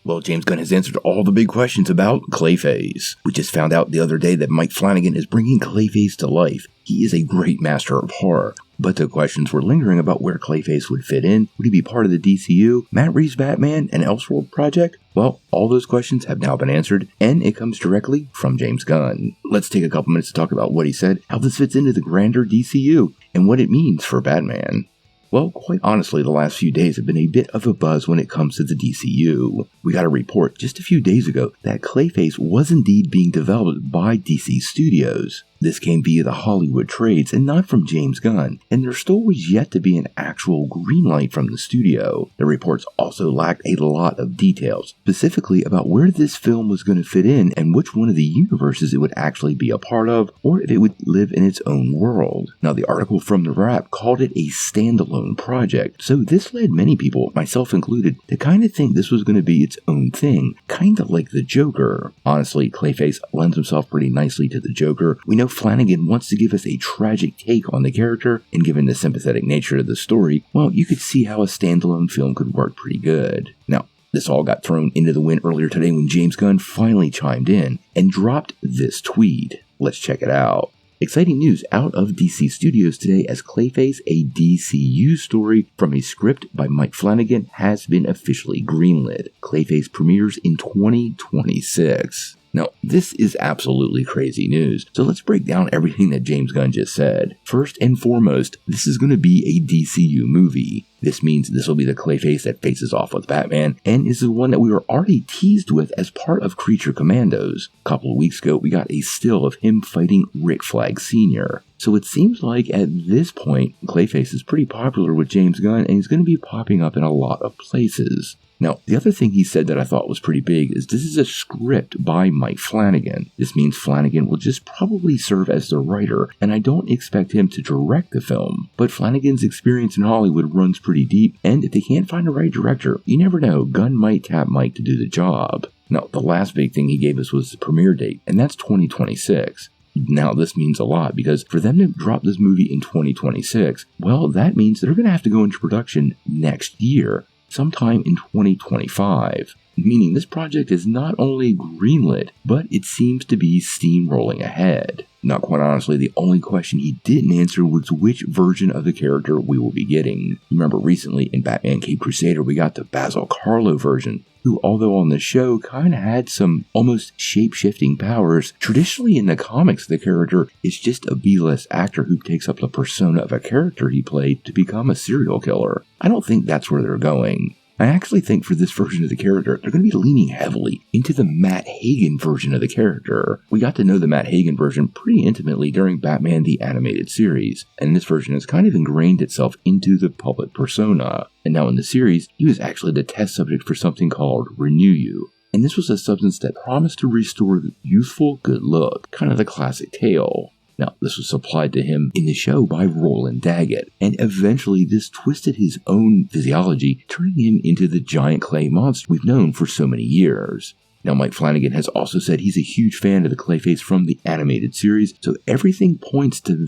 Well, James Gunn has answered all the big questions about Clayface. We just found out the other day that Mike Flanagan is bringing Clayface to life. He is a great master of horror. But the questions were lingering about where Clayface would fit in. Would he be part of the DCU, Matt Reeves' Batman, and Elseworld project? Well, all those questions have now been answered, and it comes directly from James Gunn. Let's take a couple minutes to talk about what he said, how this fits into the grander DCU, and what it means for Batman. Well, quite honestly, the last few days have been a bit of a buzz when it comes to the DCU. We got a report just a few days ago that Clayface was indeed being developed by DC Studios. This came via the Hollywood trades and not from James Gunn, and there still was yet to be an actual green light from the studio. The reports also lacked a lot of details, specifically about where this film was going to fit in and which one of the universes it would actually be a part of, or if it would live in its own world. Now, the article from The Wrap called it a standalone project, so this led many people, myself included, to kind of think this was going to be its own thing, kind of like the Joker. Honestly, Clayface lends himself pretty nicely to the Joker. We know Flanagan wants to give us a tragic take on the character, and given the sympathetic nature of the story, well, you could see how a standalone film could work pretty good. Now, this all got thrown into the wind earlier today when James Gunn finally chimed in and dropped this tweet. Let's check it out. Exciting news out of DC Studios today as Clayface, a DCU story from a script by Mike Flanagan, has been officially greenlit. Clayface premieres in 2026. Now, this is absolutely crazy news, so let's break down everything that James Gunn just said. First and foremost, this is going to be a DCU movie. This means this will be the Clayface that faces off with Batman, and is the one that we were already teased with as part of Creature Commandos. A couple of weeks ago, we got a still of him fighting Rick Flag Sr. So it seems like at this point, Clayface is pretty popular with James Gunn, and he's going to be popping up in a lot of places. Now, the other thing he said that I thought was pretty big is this is a script by Mike Flanagan. This means Flanagan will just probably serve as the writer, and I don't expect him to direct the film. But Flanagan's experience in Hollywood runs pretty deep, and if they can't find the right director, you never know, Gunn might tap Mike to do the job. Now, the last big thing he gave us was the premiere date, and that's 2026. Now, this means a lot because for them to drop this movie in 2026, well, that means they're going to have to go into production next year, sometime in 2025. Meaning this project is not only greenlit, but it seems to be steamrolling ahead. Now, quite honestly, the only question he didn't answer was which version of the character we will be getting. Remember recently in Batman Caped Crusader, we got the Basil Karlo version, who, although on the show, kind of had some almost shape-shifting powers. Traditionally in the comics, the character is just a B-list actor who takes up the persona of a character he played to become a serial killer. I don't think that's where they're going. I actually think for this version of the character, they're going to be leaning heavily into the Matt Hagen version of the character. We got to know the Matt Hagen version pretty intimately during Batman the Animated Series, and this version has kind of ingrained itself into the public persona. And now in the series, he was actually the test subject for something called Renew You. And this was a substance that promised to restore the youthful good look, kind of the classic tale. Now, this was supplied to him in the show by Roland Daggett, and eventually this twisted his own physiology, turning him into the giant clay monster we've known for so many years. Now, Mike Flanagan has also said he's a huge fan of the Clayface from the animated series, so everything points to the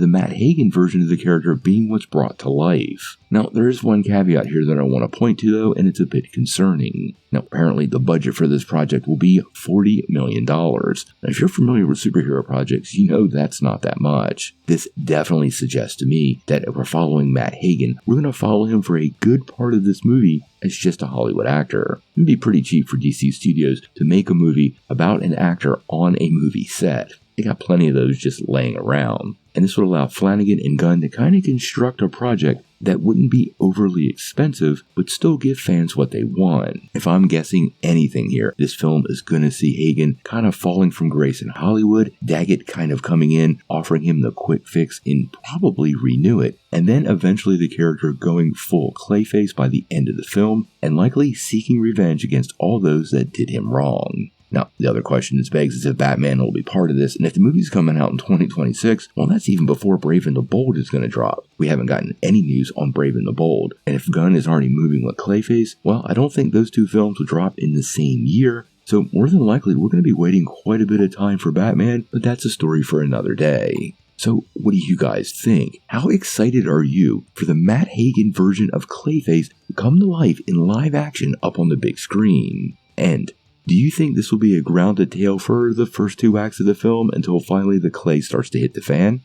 Matt Hagen version of the character being what's brought to life. Now, there is one caveat here that I want to point to though, and it's a bit concerning. Now, apparently the budget for this project will be $40 million. Now, if you're familiar with superhero projects, you know that's not that much. This definitely suggests to me that if we're following Matt Hagen, we're going to follow him for a good part of this movie as just a Hollywood actor. It'd be pretty cheap for DC Studios to make a movie about an actor on a movie set. They got plenty of those just laying around, and this would allow Flanagan and Gunn to kind of construct a project that wouldn't be overly expensive, but still give fans what they want. If I'm guessing anything here, this film is going to see Hagen kind of falling from grace in Hollywood, Daggett kind of coming in, offering him the quick fix and probably Renew It, and then eventually the character going full Clayface by the end of the film, and likely seeking revenge against all those that did him wrong. Now, the other question that begs is if Batman will be part of this, and if the movie's coming out in 2026, well, that's even before Brave and the Bold is going to drop. We haven't gotten any news on Brave and the Bold, and if Gunn is already moving with Clayface, well, I don't think those two films will drop in the same year, so more than likely we're going to be waiting quite a bit of time for Batman, but that's a story for another day. So, what do you guys think? How excited are you for the Matt Hagen version of Clayface come to life in live action up on the big screen. And do you think this will be a grounded tale for the first 2 acts of the film until finally the clay starts to hit the fan?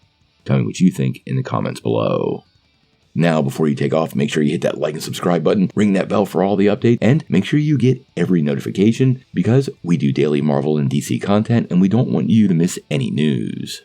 Tell me what you think in the comments below. Now, before you take off, make sure you hit that like and subscribe button, ring that bell for all the updates, and make sure you get every notification because we do daily Marvel and DC content and we don't want you to miss any news.